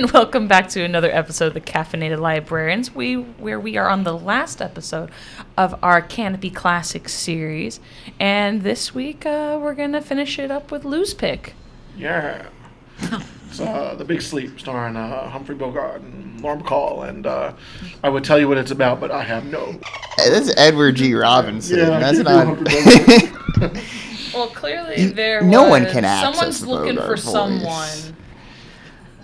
and welcome back to another episode of the Caffeinated Librarians, where we are on the last episode of our Canopy Classics series, and this week we're going to finish it up with Lou's pick. Yeah. It's The Big Sleep, starring Humphrey Bogart and Lauren Bacall, and I would tell you what it's about, but I have no... Hey, that's Edward G. Robinson. Yeah, that's not... Well, clearly no one can access someone's the looking Bogart for voice. Someone.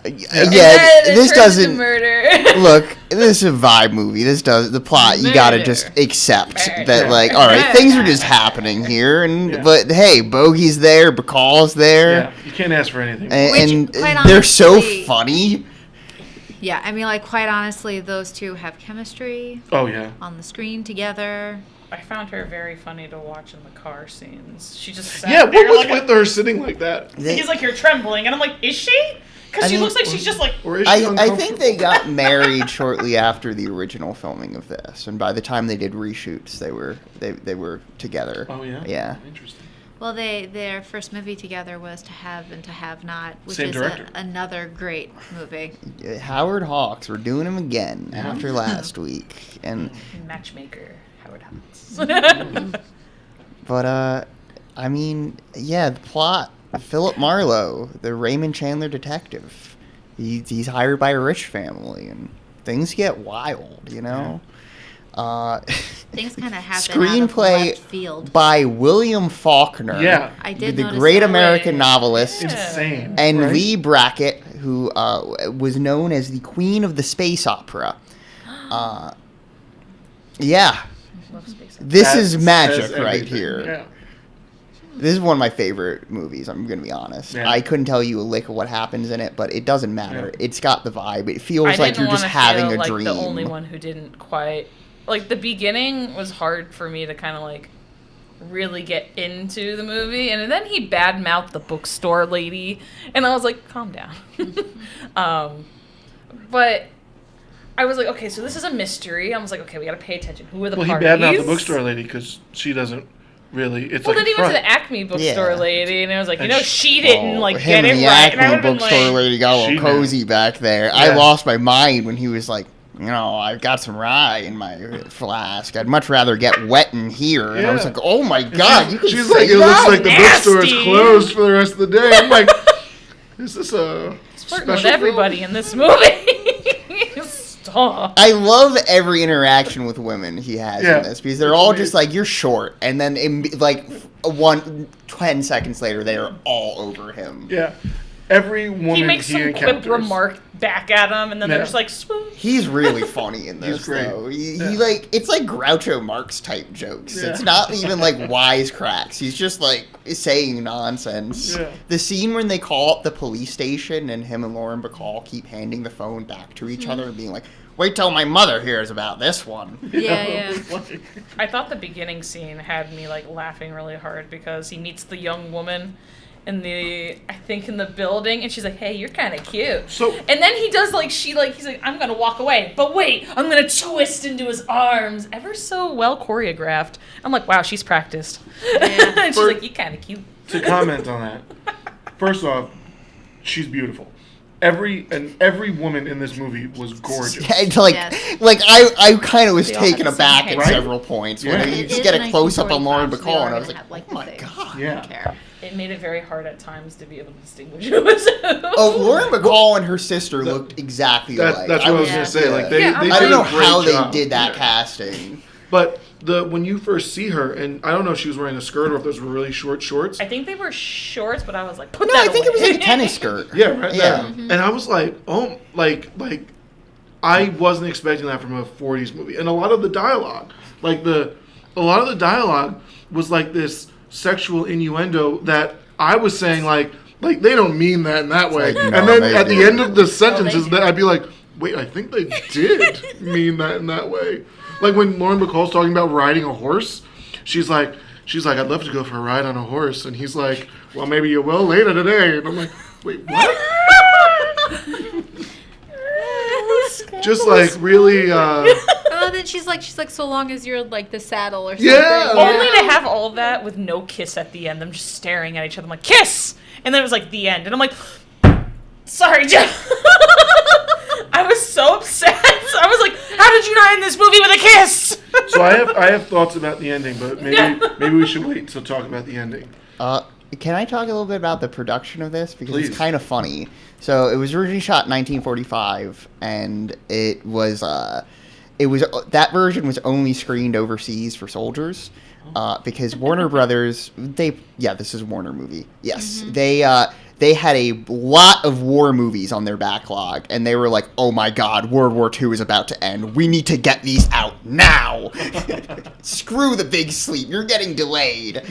Yeah, this doesn't murder. look. This is a vibe movie. This does the plot. You gotta just accept that, like, all right, things are just happening here, and but hey, Bogey's there, Bacall's there. Yeah, you can't ask for anything. And they're honestly, so funny. Yeah, I mean, like, quite honestly, those two have chemistry. Oh yeah. On the screen together. I found her very funny to watch in the car scenes. She just sat what there was like with her sitting like that? He's like, you're trembling, and I'm like, is she? Because she looks like she's just like... Or is she I think they got married shortly after the original filming of this, and by the time they did reshoots, they were together. Oh yeah. Yeah. Interesting. Well, their first movie together was To Have and To Have Not, which Same is director. Another great movie. Howard Hawks, we're doing him again after last week, and Matchmaker, Howard Hawks. but I mean, yeah, the plot. Philip Marlowe, the Raymond Chandler detective. He's hired by a rich family, and things get wild, you know? Things kind of happen Screenplay out of left field. by William Faulkner. Yeah. I did the notice great that. American novelist. Insane. And right? Lee Brackett, who was known as the Queen of the Space Opera. Yeah. This is magic right here. Yeah. This is one of my favorite movies, I'm going to be honest. Yeah. I couldn't tell you a lick of what happens in it, but it doesn't matter. Yeah. It's got the vibe. It feels like you're just having a like dream. The only one who didn't quite... Like, the beginning was hard for me to kind of, like, really get into the movie. And then he badmouthed the bookstore lady. And I was like, calm down. But I was like, okay, so this is a mystery. I was like, okay, we got to pay attention. Who are the parties? Well, he badmouthed the bookstore lady because she doesn't really... It's well, like then he went to the Acme bookstore lady, and I was like, you know, she didn't, like, get it right. And I would have been bookstore like... lady got a little cozy back there. I lost my mind when he was like, you know, I've got some rye in my flask. I'd much rather get wet in here. And I was like, oh my God, you can She's say like, it looks like the bookstore is Nasty. closed for the rest of the day. I'm like, is this a flirting with everybody in this movie. Stop. I love every interaction with women he has in this because they're all just like, you're short, and then like 10 seconds later they are all over him. Yeah. Every woman He makes some encounters. quip remark back at him, and then they're just like, swoop. He's really funny in this, He's great. though. He like, it's like Groucho Marx type jokes. Yeah. It's not even like wisecracks. He's just like saying nonsense. Yeah. The scene when they call up the police station and him and Lauren Bacall keep handing the phone back to each other and being like, wait till my mother hears about this one. Yeah. I thought the beginning scene had me like laughing really hard because he meets the young woman in the building, and she's like, hey, you're kind of cute. So, and then he does like, he's like, I'm gonna walk away, but wait, I'm gonna twist into his arms, ever so well choreographed. I'm like, wow, she's practiced. Yeah. And she's like, you kind of cute. to comment on that, first off, she's beautiful. Every woman in this movie was gorgeous. Like I kind of was They all have taken the same aback hair. at several points when you just get a close up on Lauren Bacall, and I was like, oh my God. Yeah. It made it very hard at times to be able to distinguish who was who. Oh, Lauren Bacall and her sister looked exactly alike. That's what I was gonna say. Like they Yeah, did I don't know a great how job. they did that casting. But when you first see her, and I don't know if she was wearing a skirt or if those were really short shorts. I think they were shorts, but I was like, put No, that I think away. it was like a tennis skirt. Yeah, right. Yeah. And I was like, oh, like I wasn't expecting that from a '40s movie. And a lot of the dialogue, was like this sexual innuendo that I was saying like they don't mean that in that way. like, no, and then they at the do. end of the sentences, do. that I'd be like, wait, I think they did mean that in that way. Like when Lauren Bacall's talking about riding a horse, she's like, I'd love to go for a ride on a horse, and he's like, well, maybe you will later today. And I'm like, wait, what? Just like really. Oh, then she's like, so long as you're like the saddle or something. Yeah. Only to have all that with no kiss at the end. Them just staring at each other. I'm like, kiss! And then it was like the end. And I'm like, sorry, Joe. I was so upset. I was like, how did you not end this movie with a kiss? So I have thoughts about the ending, but maybe we should wait to talk about the ending. Can I talk a little bit about the production of this? Because Please. it's kind of funny. So it was originally shot in 1945, and it was that version was only screened overseas for soldiers, because Warner Brothers, this is a Warner movie. Yes, they had a lot of war movies on their backlog, and they were like, oh my god, World War II is about to end. We need to get these out now. Screw the big sleep. You're getting delayed.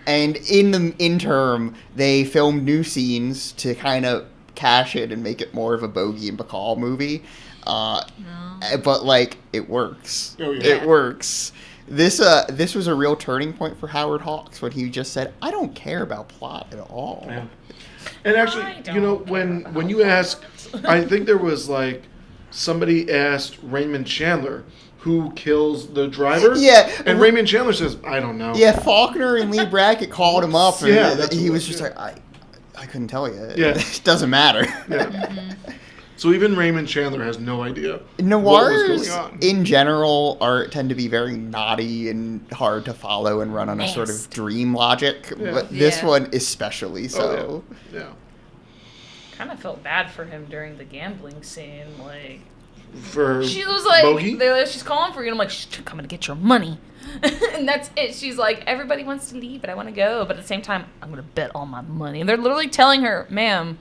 And in the interim, they filmed new scenes to kind of cash it and make it more of a Bogey and Bacall movie. But, like, it works. Oh, yeah. It works. This was a real turning point for Howard Hawks when he just said, I don't care about plot at all. Yeah. And actually, you know, when you ask, I think there was like somebody asked Raymond Chandler who kills the driver. Yeah. And Raymond Chandler says, I don't know. Yeah, Faulkner and Lee Brackett called him up, and Yeah, he was just like, I couldn't tell you. Yeah. It doesn't matter. Yeah. So even Raymond Chandler has no idea what was Noirs, going on. in general, tend to be very naughty and hard to follow and run on a sort of dream logic, Yeah. but this Yeah. one especially so. Oh, yeah. Kind of felt bad for him during the gambling scene. Like, For she was like, Bogey? she's calling for you. And I'm like, she's coming to get your money. And that's it. She's like, everybody wants to leave, but I want to go. But at the same time, I'm going to bet all my money. And they're literally telling her, ma'am,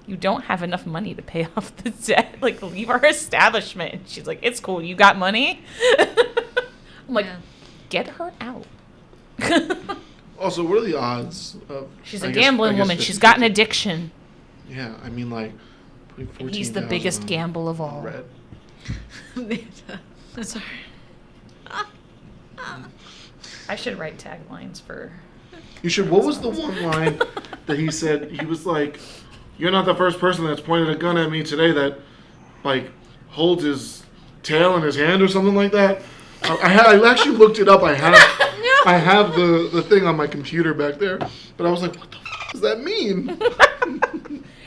you don't have enough money to pay off the debt. Like, leave our establishment. And she's like, it's cool. You got money? I'm like, Yeah. get her out. Also, what are the odds of... She's I a guess- gambling I guess woman. 50, She's got an addiction. Yeah, I mean, like, putting And he's the 14,000 biggest on gamble of all. Red. Sorry. I should write taglines for... You should. What was the one line that he said? He was like, "You're not the first person that's pointed a gun at me today that, like, holds his tail in his hand or something like that." I actually looked it up. I have the thing on my computer back there, but I was like, "What the does that mean?"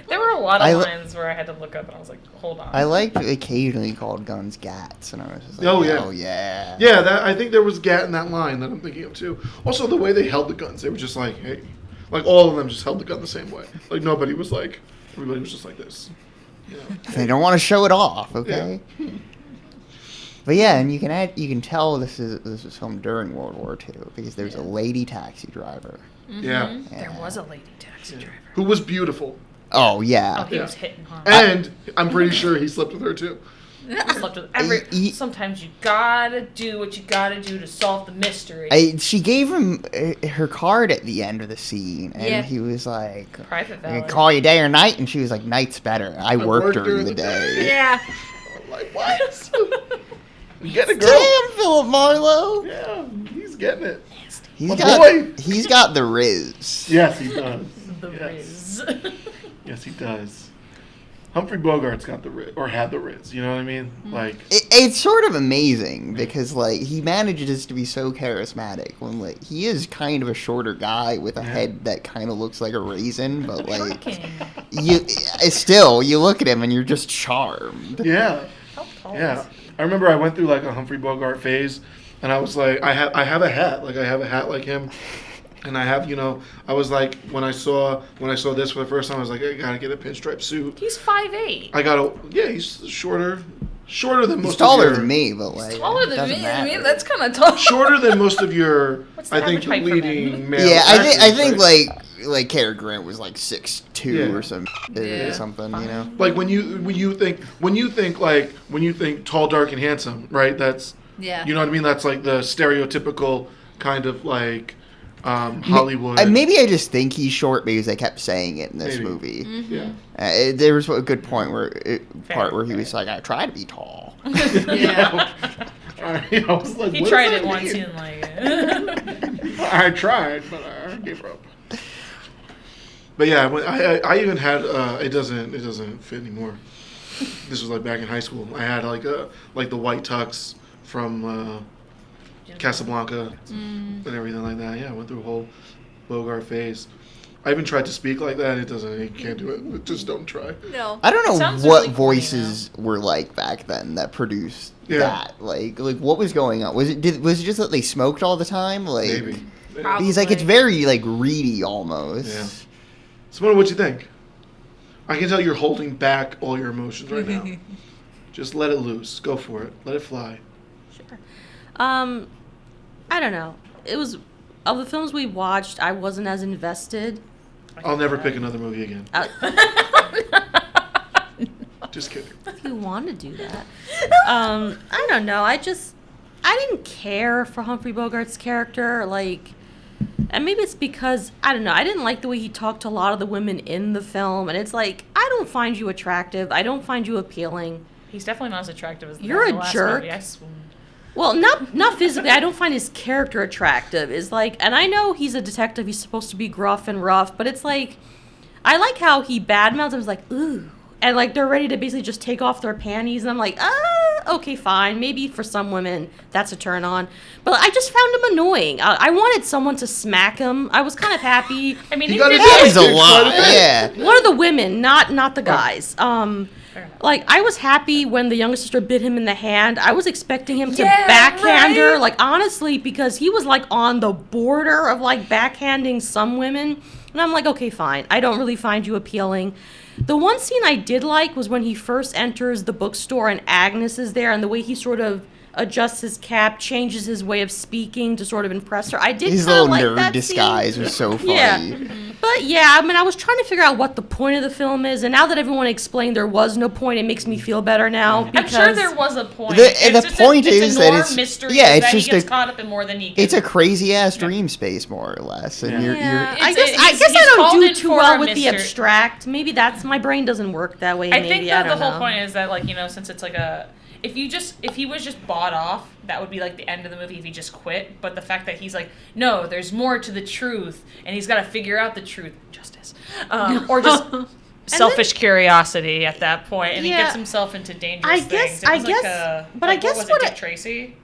There were a lot of I lines where I had to look up, and I was like, hold on. I liked occasionally called guns gats, and I was just like, Oh, yeah. oh yeah. Yeah, that I think there was gat in that line that I'm thinking of too. Also, the way they held the guns, they were just like, "Hey," like all of them just held the gun the same way. Like nobody was like, everybody was just like this. You know? They don't want to show it off, okay? But yeah, and you can tell this was filmed during World War II because there's a lady taxi driver. Yeah. There was a lady taxi driver. Who was beautiful. Oh yeah. Oh, he Yeah. was hitting hard. And I'm pretty sure he slept with her too. He slept with every... He- Sometimes you gotta do what you gotta do to solve the mystery. She gave him her card at the end of the scene, and Yeah. he was like, Private "I can valet. call you day or night," and she was like, "Night's better. I work during the day." Yeah. I'm like, what? You get it, girl. Damn, Philip Marlowe. Yeah, he's getting it. He's My got boy. he's got the riz. Yes, he does. The Yes. Riz. Yes, he does. Humphrey Bogart's got the Riz, or had the Riz. You know what I mean? Like, It's sort of amazing because like he manages to be so charismatic when like he is kind of a shorter guy with a head that kind of looks like a raisin, but like Shocking. you look at him and you're just charmed. yeah, How tall yeah. is he? I remember I went through like a Humphrey Bogart phase, and I was like, I have a hat, like I have a hat like him. And I have, I was like, when I saw this for the first time, I was like, I gotta get a pinstripe suit. He's 5'8". He's shorter than most He's of taller your, than me, but like Taller it than doesn't me. I mean, matter. that's kind of tall. shorter than most of your, What's the I think, average height for leading men? male Yeah, actors, I think right? like Cary Grant was like 6'2" Yeah. or something, Yeah. or something, you know. Like when you think tall, dark, and handsome, right? That's Yeah. you know what I mean. That's like the stereotypical kind of like Hollywood. Maybe I just think he's short because they kept saying it in this Maybe. movie. Yeah. There was a good point where he Fair. was like, "I try to be tall." Yeah. I was like, He what tried does it that once. mean? He didn't like it. I tried, but I gave up. But yeah, I even had it doesn't fit anymore. This was like back in high school. I had like the white tux from Casablanca and everything like that. Yeah, I went through a whole Bogart phase. I even tried to speak like that. It doesn't. You can't do it. Just don't try. No. I don't It know sounds what really corny, voices were like back then that produced Yeah. that. Like what was going on? Was it just that they smoked all the time? Like Maybe. Probably. because like it's very like reedy almost. Yeah. Simona, what you think? I can tell you're holding back all your emotions right now. Just let it loose. Go for it. Let it fly. Sure. I don't know. It was of the films we watched, I wasn't as invested. I'll never pick another movie again. Just kidding. If you want to do that. I don't know. I didn't care for Humphrey Bogart's character. Like, and maybe it's because, I don't know, I didn't like the way he talked to a lot of the women in the film. And it's like, I don't find you attractive. I don't find you appealing. He's definitely not as attractive as the You're guy in a the last jerk. movie. I swooned. Well, not physically. I don't find his character attractive. Is like, and I know he's a detective. He's supposed to be gruff and rough, but it's like, I like how he badmouths him. Like, ooh, and like they're ready to basically just take off their panties, and I'm like, okay, fine. Maybe for some women that's a turn on, but I just found him annoying. I wanted someone to smack him. I was kind of happy. I mean, He he got did his That ass is a kicked lot. quite a bit. Yeah. One of the women, not the guys. Fair enough. Like, I was happy when the younger sister bit him in the hand. I was expecting him to Yeah, backhand her, right? like, honestly, because he was, like, on the border of, like, backhanding some women. And I'm like, okay, fine. I don't really find you appealing. The one scene I did like was when he first enters the bookstore and Agnes is there, and the way he sort of adjusts his cap, changes his way of speaking to sort of impress her. I did His kind little of like nerd that disguise scene. was so funny. Yeah. But yeah, I mean, I was trying to figure out what the point of the film is, and now that everyone explained there was no point, it makes me feel better now. I'm Because sure there was a point. The It's just point it's is a that noir it's- mystery yeah, it's that just he gets a- caught up in more than he can. It's a crazy ass dream space, more or less, and you're Yeah, It's- I guess he's I called don't do in too for well a with the mystery. abstract. Maybe that's my brain doesn't work that way. I Maybe think I that don't the whole know. point is that, like, you know, since it's like a if he was just bought off, that would be like the end of the movie if he just quit. But the fact that he's like, no, there's more to the truth, and he's got to figure out the truth, justice, or just selfish curiosity at that point, and he Yeah. gets himself into dangerous I things. guess- It I was guess- like a, but like, I guess what was what it, I- Dick Tracy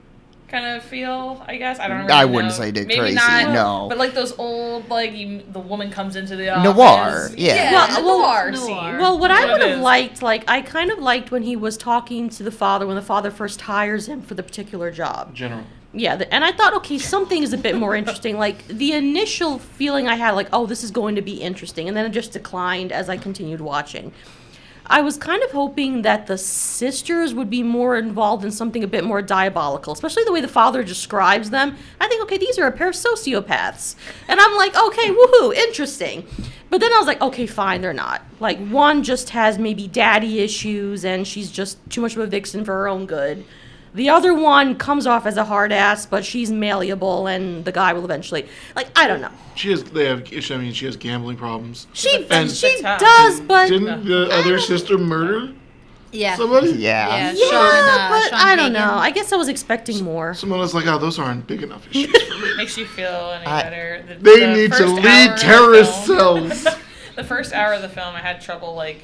kind of feel, I guess. I don't really I know. wouldn't say Dick Maybe Tracy, not, no. But like those old, like, the woman comes into the office. Noir, yeah. Noir Noir. scene. Well, what That's I would it have is. liked, like, I kind of liked when he was talking to the father when the father first hires him for the particular job. General. Yeah, and I thought, okay, something is a bit more interesting. Like, the initial feeling I had, like, oh, this is going to be interesting, and then it just declined as I continued watching. I was kind of hoping that the sisters would be more involved in something a bit more diabolical, especially the way the father describes them. I think, okay, these are a pair of sociopaths. And I'm like, okay, woohoo, interesting. But then I was like, okay, fine, they're not. Like, one just has maybe daddy issues, and she's just too much of a vixen for her own good. The other one comes off as a hard ass, but she's malleable, and the guy will eventually, like, I don't know. She has gambling problems. She And- does, but Didn't the other sister murder Yeah. somebody? Yeah. Yeah, yeah, Sean, but I don't Hagen. know. I guess I was expecting more. Simona's like, oh, those aren't big enough issues for me. Makes you feel any I- better. They The need to first hour lead of the terrorist film- cells. The first hour of the film, I had trouble, like,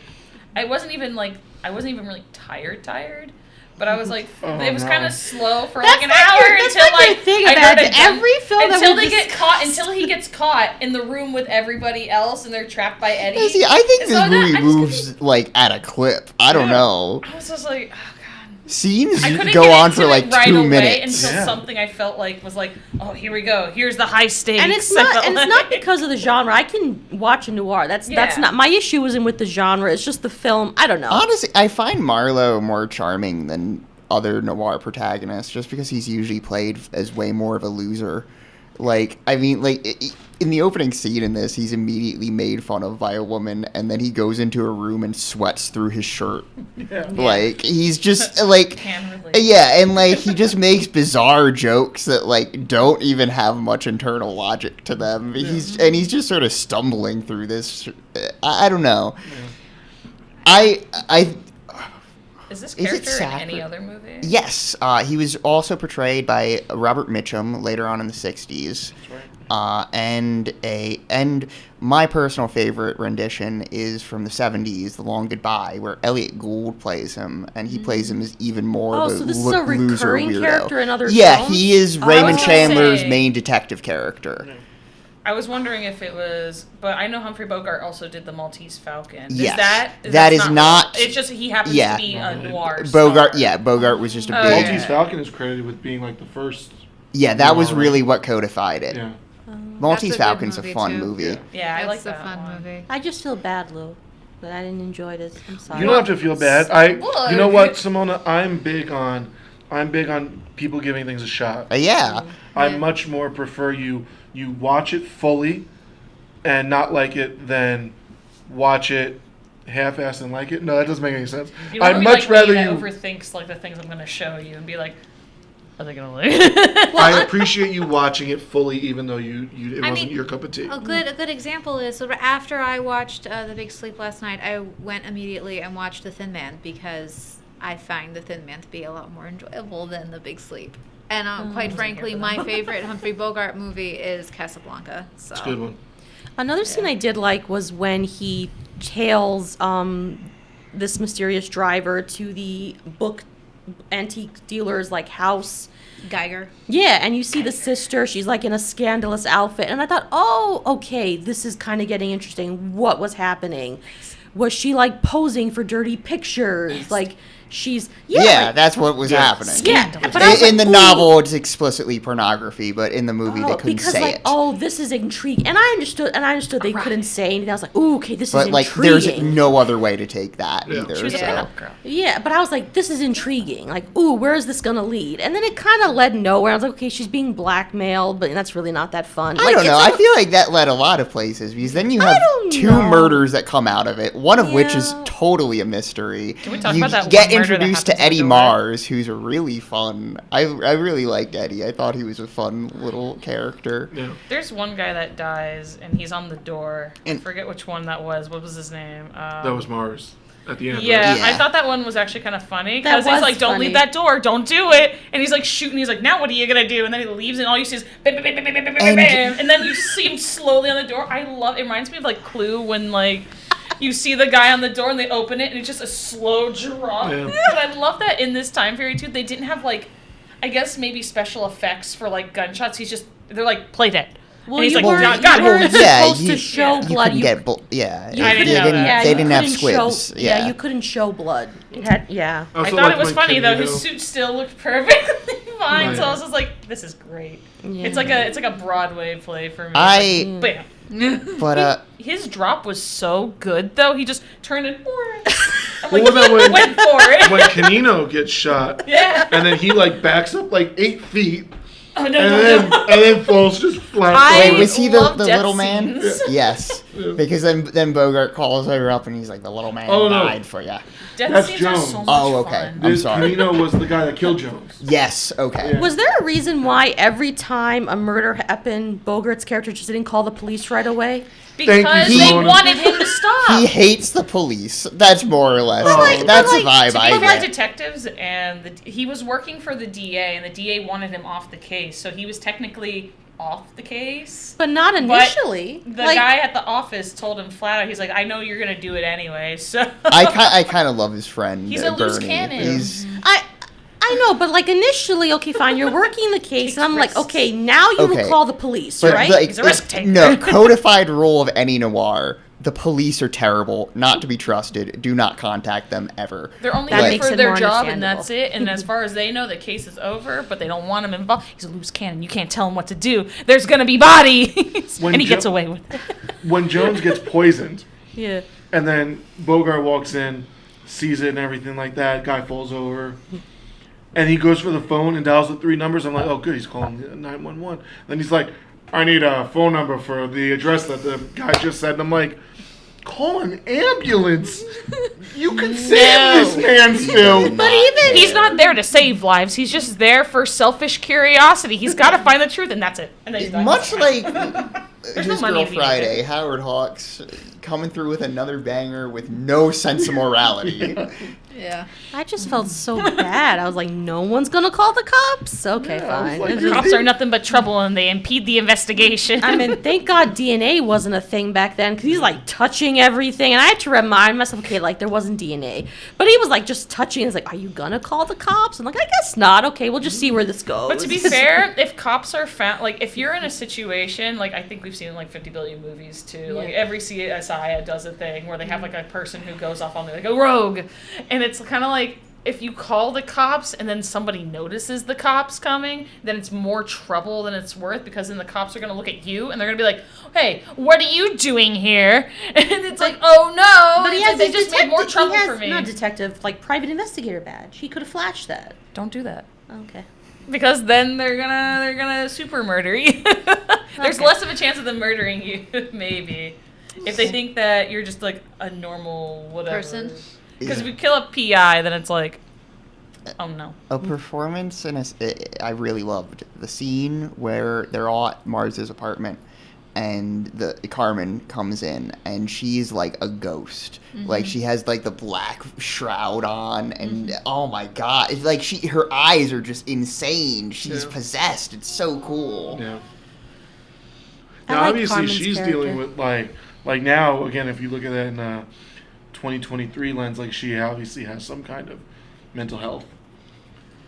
I wasn't even really tired, but I was like, Oh, it was no. kind of slow for That's like an like hour your- that's until like your like thing I about heard it. a gun- Every film that until we they get discussed. caught, until he gets caught in the room with everybody else and they're trapped by Eddie. Yeah, see, I think And this so that- movie I just moves like at a clip. I don't Yeah. know. I was just like, oh god. Scenes I couldn't go get on into for it like right 2 away minutes. until Yeah. something I felt like was like, oh, here we go. Here's the high stakes. And it's I not felt and it's like. not because of the genre. I can watch a noir. That's Yeah. not my issue isn't with the genre. It's just the film. I don't know. Honestly, I find Marlowe more charming than other noir protagonists, just because he's usually played as way more of a loser. Like, I mean, like in the opening scene in this, he's immediately made fun of by a woman, and then he goes into a room and sweats through his shirt. Like, he's just like, Can relate. yeah, and like he just makes bizarre jokes that like don't even have much internal logic to them. He's just sort of stumbling through this. I don't know. I Is this Is it character in Saffron? any other movie? Yes, he was also portrayed by Robert Mitchum later on in the '60s, and my personal favorite rendition is from the '70s, "The Long Goodbye," where Elliot Gould plays him, and he plays him as even more Oh, of a so this is a loser recurring weirdo. character in other Yeah, films? he is Oh, I Raymond was gonna Chandler's say- main detective character. I was wondering if it was, but I know Humphrey Bogart also did the Maltese Falcon. Yes. That That is not- It's just he happens Yeah. to be a noir Bogart, star. yeah, Bogart was just a Oh, big. yeah. Maltese Falcon is credited with being like the first. Yeah, that was noir. really what codified it. Yeah. Maltese That's a good Falcon's a movie, fun too. movie. Yeah. Yeah, I like That's that a fun one. movie. I just feel bad, Lou, that I didn't enjoy this. I'm sorry. You don't have to feel bad. Well, You know what, Simona? I'm big on people giving things a shot. Yeah. I Yeah. much more prefer you watch it fully and not like it than watch it half-assed and like it. No, that doesn't make any sense. You don't I'd wanna be much like rather me you. that overthinks like the things I'm going to show you and be like, are they going to like? I appreciate you watching it fully, even though it I wasn't mean, your cup of tea. A good example is so after I watched The Big Sleep last night, I went immediately and watched The Thin Man because I find The Thin Man to be a lot more enjoyable than The Big Sleep. And quite frankly, my favorite Humphrey Bogart movie is Casablanca. So. It's a good one. Another scene I did like was when he tails this mysterious driver to the book antique dealer's like house. Geiger. Yeah, and you see the sister, she's like in a scandalous outfit, and I thought, oh, okay, this is kind of getting interesting. What was happening? Was she like posing for dirty pictures? Like she's Yeah, like, that's what was happening. yeah. Scandalous. But I was In the like, ooh. novel, it's explicitly pornography, but in the movie, they couldn't because say like, it. oh, this is intriguing, and I understood they couldn't say anything. I was like, ooh, okay, this But is like, intriguing. there's no other way to take that Yeah. either. She was a so. pin-up girl. Yeah, but I was like, this is intriguing. Like, ooh, where is this gonna lead? And then it kind of led nowhere. I was like, okay, she's being blackmailed, but that's really not that fun. I Like, don't know. it's I like- feel like that led a lot of places because then you have don't two know. murders that come out of it. One of which is Yeah. totally a mystery. Can we talk you about that get one murder that introduced to happens in Eddie the door? Mars, who's a really fun. I really liked Eddie. I thought he was a fun little character. Yeah. There's one guy that dies, and he's on the door. I And- forget which one that was. What was his name? That was Mars at the end. Yeah, Yeah. I thought that one was actually kind of funny That because he's was like, "Don't funny. leave that door, don't do it," and he's like shooting. He's like, "Now what are you gonna do?" And then he leaves, and all you see is bam, bam, bam, bam, bam, bam, bam, bam, and then you just see him slowly on the door. I love. It reminds me of like Clue when like you see the guy on the door and they open it and it's just a slow drop. Yeah. But I love that in this time period too. They didn't have like, I guess maybe special effects for like gunshots. They're like play dead. Well, and he's you like, weren't, "God, you weren't yeah, supposed you- to show You blood. couldn't get. Yeah, I didn't they know didn't. that. They you didn't have couldn't squibs. Show, yeah. you couldn't show blood. It had, yeah. I I also thought liked it was when funny though. His Camino- suit still looked perfectly fine, so Yeah. I was just like, "This is great." Yeah. It's like a Broadway play for me. I. Bam. But His drop was so good though. He just turned it forward. I'm What like, about when- went for it. when Canino gets shot, Yeah. and then he like backs up like 8 feet, Oh, no, and no, then no. and then falls just flat. I forward. wait, was he the love death little man? scenes. Yes, Yeah. because then Bogart calls her up and he's like, "The little man Oh, no. died for you." Death That's scenes are so Jones. much Oh, okay. fun. I'm This sorry. Canino was the guy that killed Jones. Yes. Okay. Yeah. Was there a reason why every time a murder happened, Bogart's character just didn't call the police right away? Thank Because you, they Simona. wanted him to stop. He hates the police. That's more or less. like- that's but the vibe To I be fair, get. detectives and he was working for the DA, and the DA wanted him off the case, so he was technically off the case. But not initially. The Like, guy at the office told him flat out, he's like, "I know you're gonna do it anyway." So I kind of love his friend. He's a loose Bernie. cannon. He's I know, but like initially, okay, fine, you're working the case, and I'm like, risks. okay, now you Okay. will call the police, but right? like He's a risk taker. no codified rule of any noir. The police are terrible, not to be trusted. Do not contact them ever. they're only That there makes for it their more job, and understandable. that's it. And as far as they know, the case is over, but they don't want him involved. He's a loose cannon. You can't tell him what to do. There's gonna be bodies, When and he Jo- gets away with it. When Jones gets poisoned, Yeah. and then Bogart walks in, sees it and everything like that. Guy falls over, and he goes for the phone and dials the 3 numbers. I'm like, oh good, he's calling 911. Then he's like, I need a phone number for the address that the guy just said. And I'm like, call an ambulance. You can save this man still. But even- He's not there to save lives. He's just there for selfish curiosity. He's got to find the truth, and that's it. And then he's done. much like no His money Girl to be Friday, made. Howard Hawks coming through with another banger with no sense of morality. Yeah. I just felt so bad. I was like, no one's gonna call the cops. Okay, Yeah, I was fine. like, It's The just- cops are nothing but trouble, and they impede the investigation. I mean, thank God DNA wasn't a thing back then, because he's like touching everything, and I had to remind myself, okay, like there wasn't DNA, but he was like just touching. It's like, are you gonna call the cops? I'm like, I guess not. Okay, we'll just see where this goes. But to be fair, if cops are found, like if you're in a situation, like I think we've seen in like 50 billion movies too, like Yeah. every CSI does a thing where they have like a person who goes off on like a rogue, and it's kind of like if you call the cops and then somebody notices the cops coming, then it's more trouble than it's worth, because then the cops are going to look at you and they're going to be like, hey, what are you doing here? And it's like, oh no, But he It's has like, his they just made more detective- trouble he has, for me. Not detective, like private investigator badge. He could have flashed that. Don't do that. Okay. Because then they're gonna super murder you. There's Okay. less of a chance of them murdering you, maybe, if they think that you're just like a normal whatever Person? Because if you kill a PI, then it's like, oh no. A performance, I really loved the scene where they're all at Mars's apartment, and the Carmen comes in, and she's like a ghost. Like she has like the black shroud on, and oh my god, it's like her eyes are just insane. She's Yeah. possessed. It's so cool. Yeah. I Now, like obviously, Carmen's she's character. dealing with like now again. If you look at it in a 2023 lens, like she obviously has some kind of mental health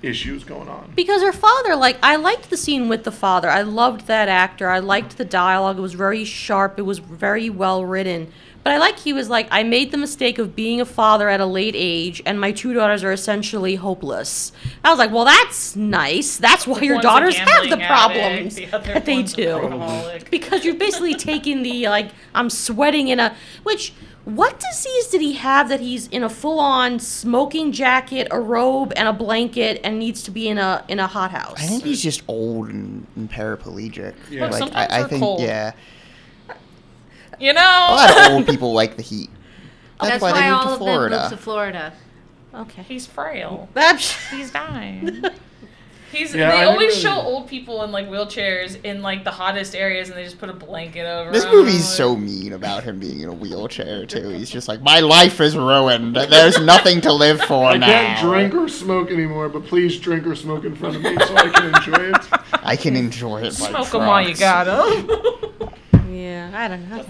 issues going on. Because her father, like, I liked the scene with the father. I loved that actor. I liked the dialogue. It was very sharp. It was very well written. But I like he was like, I made the mistake of being a father at a late age, and my two daughters are essentially hopeless. I was like, well, that's nice. That's why your One's a daughters have the gambling problems addict, the other that they one's a do. alcoholic. Because you're basically taking the, like, I'm sweating in a, which, what disease did he have that he's in a full-on smoking jacket, a robe, and a blanket, and needs to be in a hothouse? I think he's just old and paraplegic. Yeah. Look, Like sometimes I they're think, cold. yeah. You A know? lot of old people like the heat. That's why why they moved all to of them Florida. moved to Florida. Okay. He's frail. That's He's dying. Yeah, They I always didn't show really- old people in like wheelchairs in like the hottest areas, and they just put a blanket over. This them. movie's so mean about him being in a wheelchair too. He's just like, my life is ruined. There's nothing to live for I now. can't drink or smoke anymore, but please drink or smoke in front of me so I can enjoy it. I can enjoy it. By Smoke them while you trucks. got 'em. yeah. I don't know.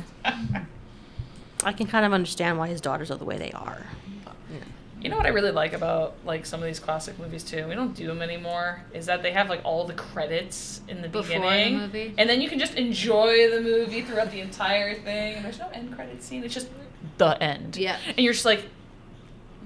I can kind of understand why his daughters are the way they are. You know what I really like about like some of these classic movies too? We don't do them anymore. Is that they have like all the credits in the Before the beginning, movie? and then you can just enjoy the movie throughout the entire thing. And there's no end credit scene. It's just the end. Yeah. And you're just like,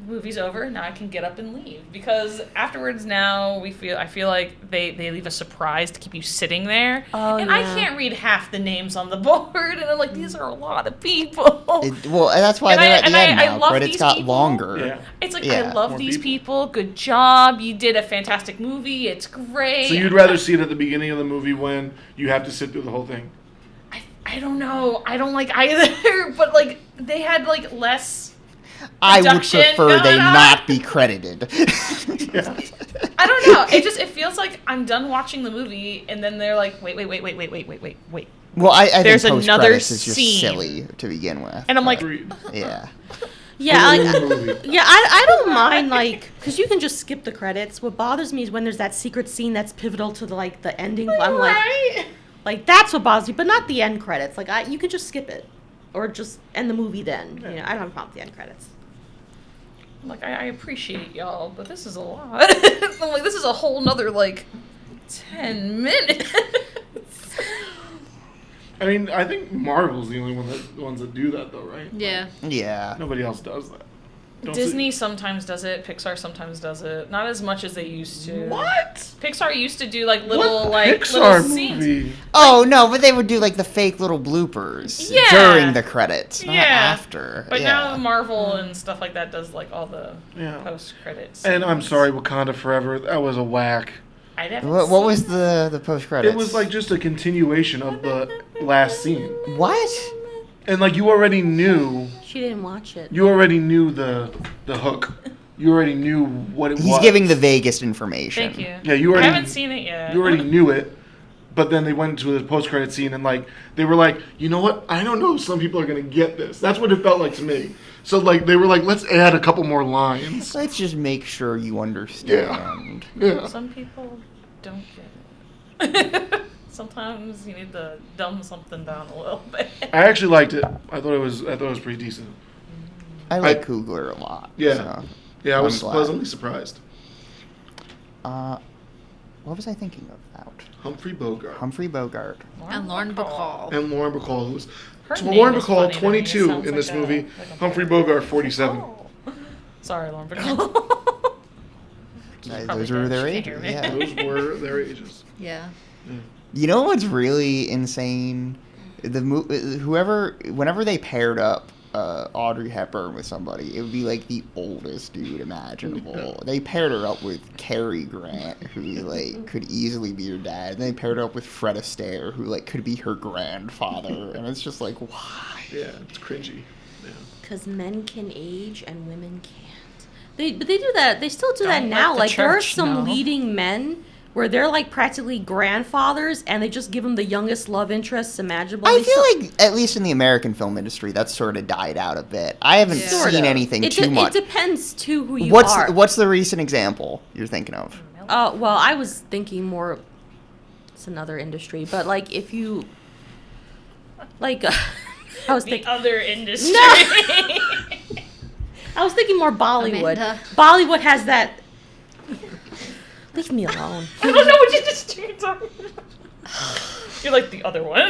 movie's over. Now I can get up and leave, because afterwards now I feel like they leave a surprise to keep you sitting there. Oh, and I yeah. can't read half the names on the board, and I'm like, these are a lot of people. Well, that's why And they're I- at the and end I now. love Credits these got people. longer. Yeah. It's like, Yeah, I love more these people. people. Good job. You did a fantastic movie. It's great. So you'd rather see it at the beginning of the movie when you have to sit through the whole thing? I don't know. I don't like either. But like they had like less. I would production prefer they going on. not be credited. Yeah. I don't know. It feels like I'm done watching the movie, and then they're like, wait. Well, I There's think another post-credits is just scene. silly to begin with. And I'm like, Agreed. yeah. Yeah, In the like, movie. yeah, I don't mind, like, because you can just skip the credits. What bothers me is when there's that secret scene that's pivotal to the, like, the ending. I'm like, that's what bothers me, but not the end credits. Like, you could just skip it, or just end the movie then. You know, I don't have a problem with the end credits. Like, I appreciate y'all, but this is a lot. I'm like, this is a whole nother, like, 10 minutes. I mean, I think Marvel's the only ones that do that, though, right? Yeah. Yeah. Nobody else does that. Don't Disney sometimes does it. Pixar sometimes does it. Not as much as they used to. What? Pixar used to do, like, little, What like, Pixar little scenes. movie? Oh no, but they would do like the fake little bloopers Yeah. during the credits, not Yeah. after. But yeah. now Marvel and stuff like that does, like, all the Yeah. post-credits. And I'm sorry, Wakanda Forever. That was a whack. I haven't What seen was the post credits? It was like just a continuation of the last scene, what? and like you already knew She didn't watch it. the hook. You already knew what it was. He's giving the vaguest information. Thank you. Yeah, you I already. haven't seen it yet. You already knew it, but then they went into the post-credit scene and like they were like, you know what? I don't know if some people are gonna get this. That's what it felt like to me. So like they were like, let's add a couple more lines. Let's just make sure you understand. Yeah. Some people don't get it. Sometimes you need to dumb something down a little bit. I actually liked it. I thought it was pretty decent. I like Coogler a lot. Yeah. So Yeah, I was I'm glad. pleasantly surprised. What was I thinking about? Humphrey Bogart. Humphrey Bogart. And Lauren Bacall. And Lauren Bacall, who was Her Lauren name is Bacall, funny to me. It 22 sounds in like this a- movie. like a Humphrey boy. Bogart, 47. Oh. Sorry, Lauren Bacall. Those were their Can't ages. hear me. Yeah. Those were their ages. Yeah. You know what's really insane? Whenever they paired up Audrey Hepburn with somebody, it would be like the oldest dude imaginable. They paired her up with Cary Grant, who like could easily be her dad. And they paired her up with Fred Astaire, who like could be her grandfather. And it's just like, why? Yeah, it's cringy. Yeah. Because men can age and women can't. But they do that. They still do Don't that let now. the Like there are church some know. leading men where they're like practically grandfathers, and they just give them the youngest love interests imaginable. I They still- feel like, at least in the American film industry, that's sort of died out a bit. I haven't Yeah. Sort seen of. anything It too much. It depends too who you What's are. what's the recent example you're thinking of? Well, I was thinking more. It's another industry, but like if you, like, I was The thinking. other industry. No! I was thinking more Bollywood. Amanda. Bollywood has that. Leave me alone. I don't know what you just changed on. You're like the other one.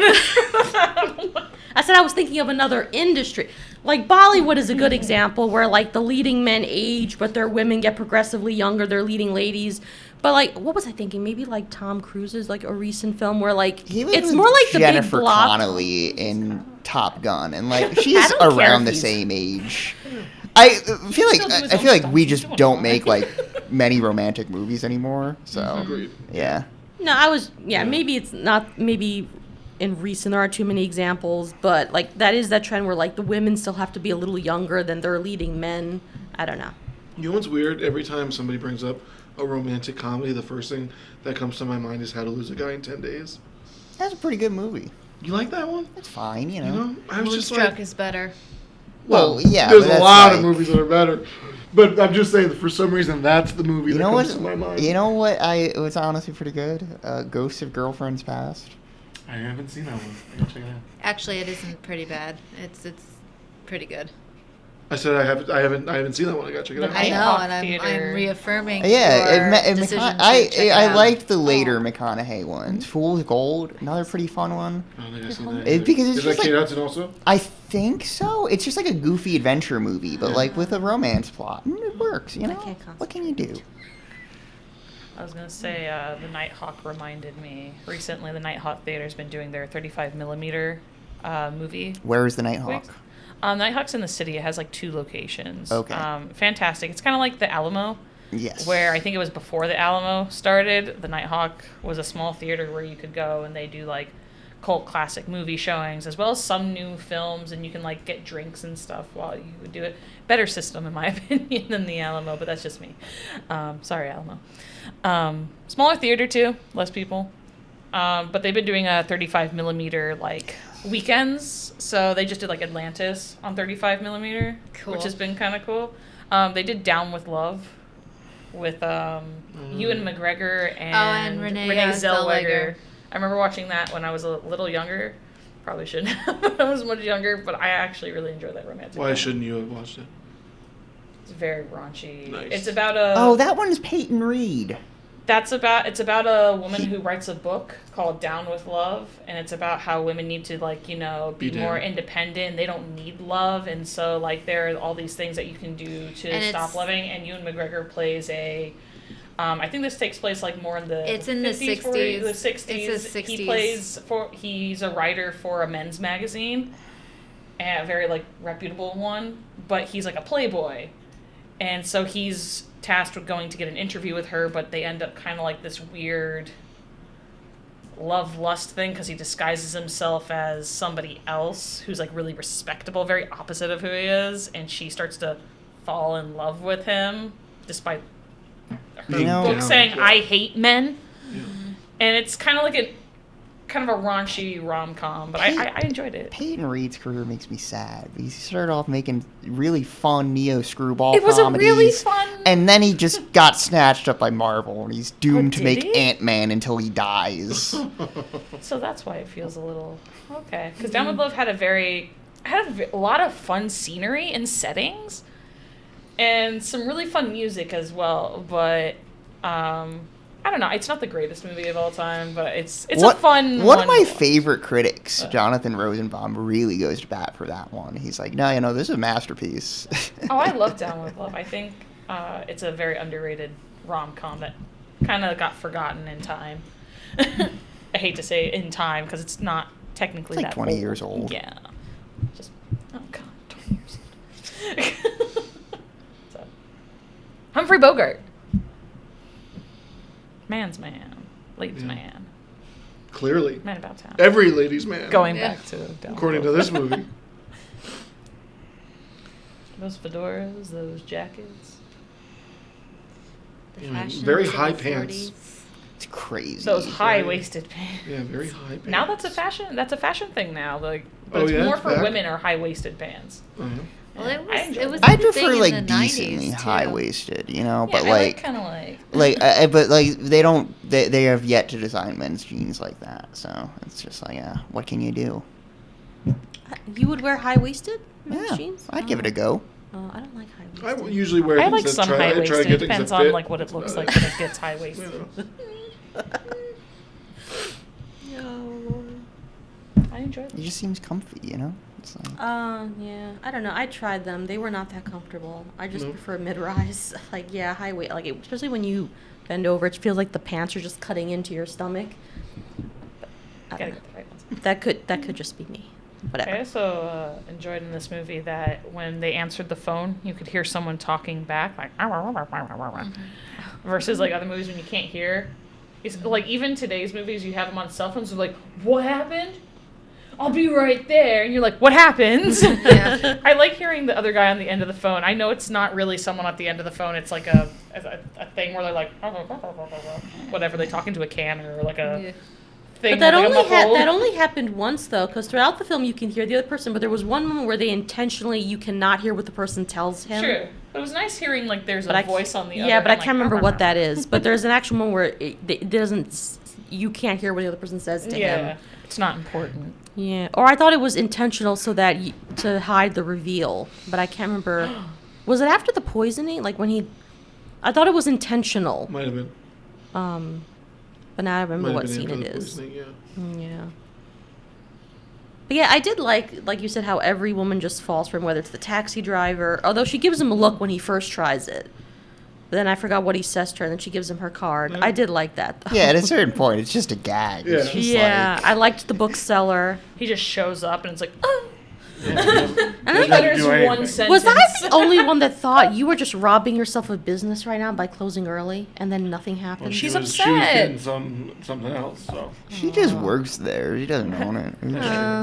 I said I was thinking of another industry. Like Bollywood is a good example where like the leading men age, but their women get progressively younger. They're leading ladies. But like, what was I thinking? Maybe like Tom Cruise's like a recent film where like He was it's with more like the Jennifer big block. Connelly in Top Gun, and like she's don't care around if the he's- same age. I feel like Still do his I own feel like stuff. we He's just doing don't fine. make like many romantic movies anymore. So Agreed. yeah, No, I was maybe it's not maybe in recent there aren't too many examples, but like that is that trend where like the women still have to be a little younger than their leading men. I don't know. You know what's weird? Every time somebody brings up a romantic comedy, the first thing that comes to my mind is How to Lose a Guy in 10 Days. that's a pretty good movie. You like that one? It's fine, you know. You know? I was just Moonstruck like, is better. Well, yeah, there's but a that's lot of like- movies that are better. But I'm just saying that for some reason that's the movie You that know comes what? to my mind. You know what? It was honestly pretty good. Ghosts of Girlfriends Past. I haven't seen that one. I gotta check it out. Actually, it isn't pretty bad. It's pretty good. I said I haven't seen that one. I gotta check it out. The I know, Nighthawk and I'm Theater. reaffirming Yeah, your decision to I check it I out. liked the later McConaughey ones. Fool's Gold, another pretty fun one. I don't think I've seen that. It- either. because it's is just that Kate like- Hudson also? I think so. It's just like a goofy adventure movie, but like with a romance plot. And it works, you know? can't What can you do? I was gonna say the Nighthawk reminded me. Recently, the Nighthawk Theater's been doing their 35 millimeter movie. Where is the Nighthawk? Weeks. Nighthawk's in the city. It has like 2 locations. Okay. Fantastic. It's kind of like the Alamo, Yes. where I think it was before the Alamo started. The Nighthawk was a small theater where you could go and they do like cult classic movie showings as well as some new films, and you can like get drinks and stuff while you would do it. Better system in my opinion than the Alamo, but that's just me. Sorry, Alamo. Smaller theater too, less people. But they've been doing a 35 millimeter like weekends, so they just did like Atlantis on 35 millimeter, Cool. which has been kind of cool. They did Down with Love with Ewan McGregor and, Renee, Zellweger. Zellweger. I remember watching that when I was a little younger. Probably shouldn't have when I was much younger, but I actually really enjoyed that romantic. Why comedy. shouldn't you have watched it? It's very raunchy. Nice. It's about a. Oh, that one's Peyton Reed. It's about a woman who writes a book called Down with Love, and it's about how women need to be Be more down. independent. They don't need love, and so there are all these things that you can do to And stop it's- loving. And Ewan McGregor plays a. I think this takes place more in the. It's in the 50s, 60s. The 60s. It's the He 60s. plays he's a writer for a men's magazine, a very reputable one, but he's like a playboy, and so he's tasked with going to get an interview with her, but they end up kind of like this weird love lust thing because he disguises himself as somebody else who's really respectable, very opposite of who he is, and she starts to fall in love with him despite her You know- book Yeah. saying Yeah. I hate men. Yeah. And it's kind of like kind of a raunchy rom-com, but I enjoyed it. Peyton Reed's career makes me sad. He started off making really fun neo screwball It was a comedies, really fun... and then he just got snatched up by Marvel, and he's doomed to did make he? Ant-Man until he dies. So that's why it feels a little... Okay. Because Down with Love had a lot of fun scenery and settings, and some really fun music as well, but... I don't know. It's not the greatest movie of all time, but it's a fun one. One of my favorite critics, Jonathan Rosenbaum, really goes to bat for that one. He's like, no, this is a masterpiece. Oh, I love Down with Love. I think it's a very underrated rom-com that kind of got forgotten in time. I hate to say in time because it's not technically It's like that 20 old. years old. Yeah. Just, oh God, 20 years old. So, Humphrey Bogart. Man's man. Ladies' man. Clearly. Man about town. Every ladies' man. Going back to Down according to with this Love. movie. Those fedoras, those jackets. Yeah, Fashions very of the high pants. 40s. It's crazy. Those high-waisted pants. Yeah, very high pants. Now that's a fashion thing now. Like, but Oh, it's yeah? more for Back? women are high-waisted pants. Uh-huh. Well, I enjoy it was that. I a big thing prefer in like the decently 90s, too. high-waisted, Yeah, but I like kind of like. but like they don't they have yet to design men's jeans like that, so it's just like, yeah, what can you do? You would wear high-waisted men's Yeah, jeans? I'd give it a go. Oh, I don't like I high-waisted. usually wear I things like that some try to high-waisted. get It things depends that on fit. like what it looks like That's when it gets high-waisted. You know. I enjoy It them. just seems comfy, It's like, Yeah, I don't know. I tried them. They were not that comfortable. I just No. prefer mid-rise. Like, yeah, high waist. Like, especially when you bend over, it feels like the pants are just cutting into your stomach. But I Gotta don't know. get the right ones. That could just be me. Whatever. I also enjoyed in this movie that when they answered the phone, you could hear someone talking back, like, versus like other movies when you can't hear. It's like even today's movies, you have them on cell phones. They're like, "What happened? I'll be right there," and you're like, "What happens?" Yeah. I like hearing the other guy on the end of the phone. I know it's not really someone at the end of the phone. It's like a thing where they're like, whatever, they talk into a can or like a. Yeah. Thing But that with, like, a only muffled- that only happened once though, because throughout the film you can hear the other person, but there was one moment where they intentionally you cannot hear what the person tells him. True. But it was nice hearing like there's But a I voice on the other. yeah, but I and, can't like, remember what that is. But there's an actual moment where it doesn't. You can't hear what the other person says to Yeah, him. it's not important. Yeah, or I thought it was intentional so that to hide the reveal, but I can't remember. Was it after the poisoning? Like when he? I thought it was intentional. Might have been. But now I remember Might have what been scene after it the is. poisoning, yeah. Yeah. But yeah, I did like you said, how every woman just falls for him, whether it's the taxi driver, although she gives him a look when he first tries it. But then I forgot what he says to her, and then she gives him her card. Yeah. I did like that, though. yeah, at a certain point, it's just a gag. It's Yeah. just Yeah, like, I liked the bookseller. He just shows up and it's like, oh. And Doesn't I have to There's do one anything. sentence. Was I the only one that thought you were just robbing yourself of business right now by closing early, and then nothing Well, happened? She's She was upset. getting something else, so. she just works there. She doesn't own it. I don't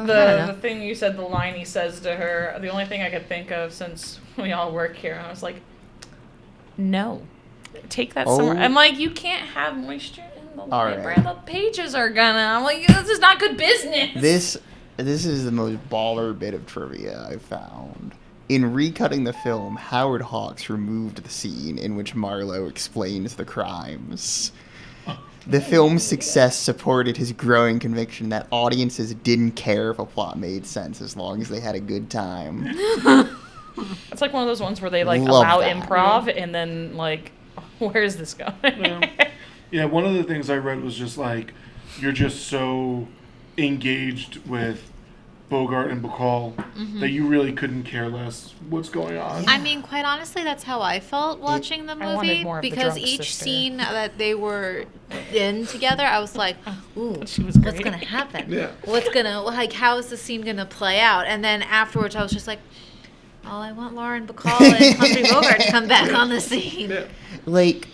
know. The thing you said, the line he says to her, the only thing I could think of since we all work here, and I was like, no. Take that somewhere. Oh. I'm like, you can't have moisture in the All library. right. The pages are gonna. I'm like, this is not good business. This is the most baller bit of trivia I've found. In recutting the film, Howard Hawks removed the scene in which Marlowe explains the crimes. The film's success supported his growing conviction that audiences didn't care if a plot made sense as long as they had a good time. It's like one of those ones where they like Love allow that. improv and then like, where's this going? Yeah, one of the things I read was just like, you're just so engaged with Bogart and Bacall that you really couldn't care less what's going on. I mean, quite honestly, that's how I felt watching the I wanted movie more of the because drunk each sister. scene that they were in together, I was like, "Ooh, She was what's great. gonna happen? Yeah. What's gonna how is the scene gonna play out?" And then afterwards, I was just like, "Oh, I want Lauren Bacall and Humphrey Bogart to come back on the scene." Yeah. Like,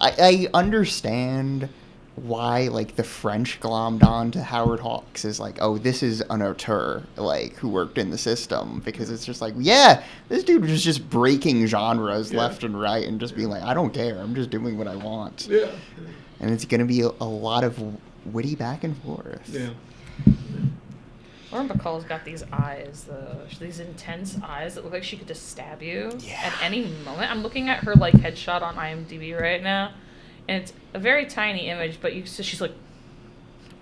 I understand why, like, the French glommed on to Howard Hawks is like, oh, this is an auteur, like, who worked in the system, because it's just like, yeah, this dude was just breaking genres left and right and just being like, I don't care, I'm just doing what I want. Yeah. And it's going to be a lot of witty back and forth. Yeah. Lauren Bacall's got these eyes, these intense eyes that look like she could just stab you at any moment. I'm looking at her like headshot on IMDb right now, and it's a very tiny image, but she's like,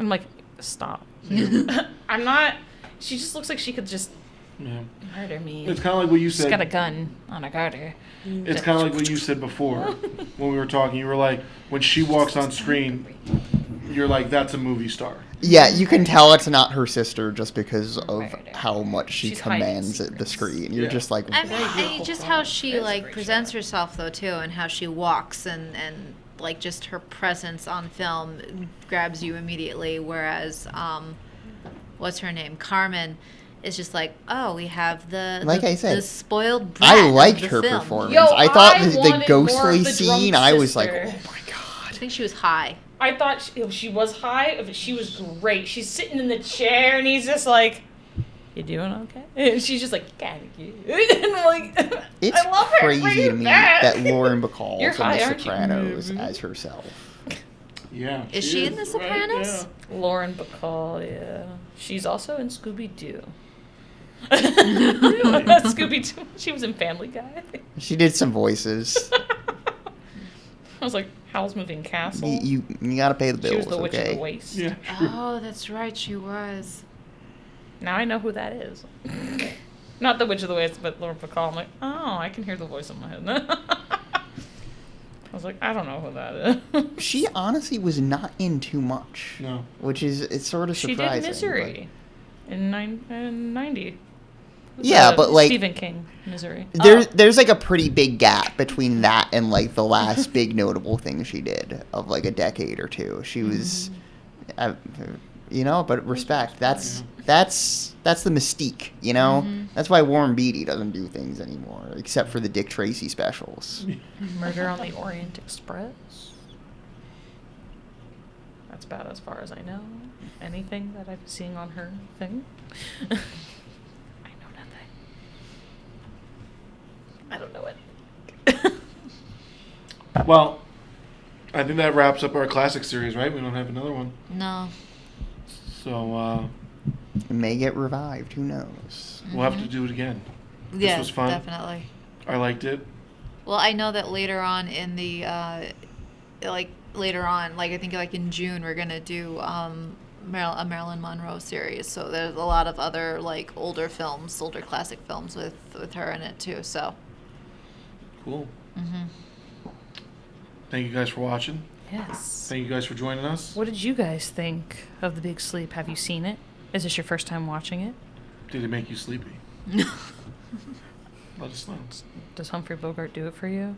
I'm like, stop. I'm not. She just looks like she could just murder me. It's kind of like what you said. She's got a gun on her garter. It's kind of like what you said before when we were talking. You were like, when she walks on screen, you're like, that's a movie star. Yeah, you can tell it's not her sister just because of Murder. how much she She's hiding commands the secrets. screen. You're just like, I mean, just how she It's a like great presents shot. herself though too, and how she walks and like just her presence on film grabs you immediately. Whereas, what's her name, Carmen, is just like, oh, we have the Like I said, the spoiled brat I of liked the her film. performance. Yo, I thought I the wanted more ghostly of the scene, drunk I was like, sister. oh my I god. think she was high. I thought she was high, but she was great. She's sitting in the chair, and he's just like, "You doing okay?" And she's just like, "Thank you." And I'm like, It's I love her. crazy Bring to it me back. that Lauren Bacall You're is in high, The aren't you? Sopranos Mhm. as herself. Yeah. Is she in The right Sopranos? there. Lauren Bacall, yeah. She's also in Scooby Doo. Really? Scooby Doo. She was in Family Guy. She did some voices. I was like, Howl's Moving Castle. you gotta pay the bills, She was the Witch of okay? the Waste. Yeah. True. Oh, that's right, she was. Now I know who that is. Not the Witch of the Waste, but Lauren Bacall. I'm like, oh, I can hear the voice in my head. I was like, I don't know who that is. She honestly was not in too much. No. Which is, it's sort of She surprising. did Misery in 90. Yeah, but, like, Stephen King, Misery. There's like a pretty big gap between that and like the last big notable thing she did of like a decade or two. She was, but respect. That's the mystique, you know. That's why Warren Beatty doesn't do things anymore, except for the Dick Tracy specials. Murder on the Orient Express. That's about as far as I know. Anything that I'm seeing on her thing. I don't know it. Well, I think that wraps up our classic series, right? We don't have another one. No. So It may get revived. Who knows? we'll have to do it again. Yeah, was fun. definitely. I liked it. Well, I know that later on in the, later on, like I think like in June, we're gonna do a Marilyn Monroe series. So there's a lot of other like older classic films with her in it too. So. Cool. Thank you guys for watching. Yes. Thank you guys for joining us. What did you guys think of The Big Sleep? Have you seen it? Is this your first time watching it? Did it make you sleepy? Let us know. Does Humphrey Bogart do it for you?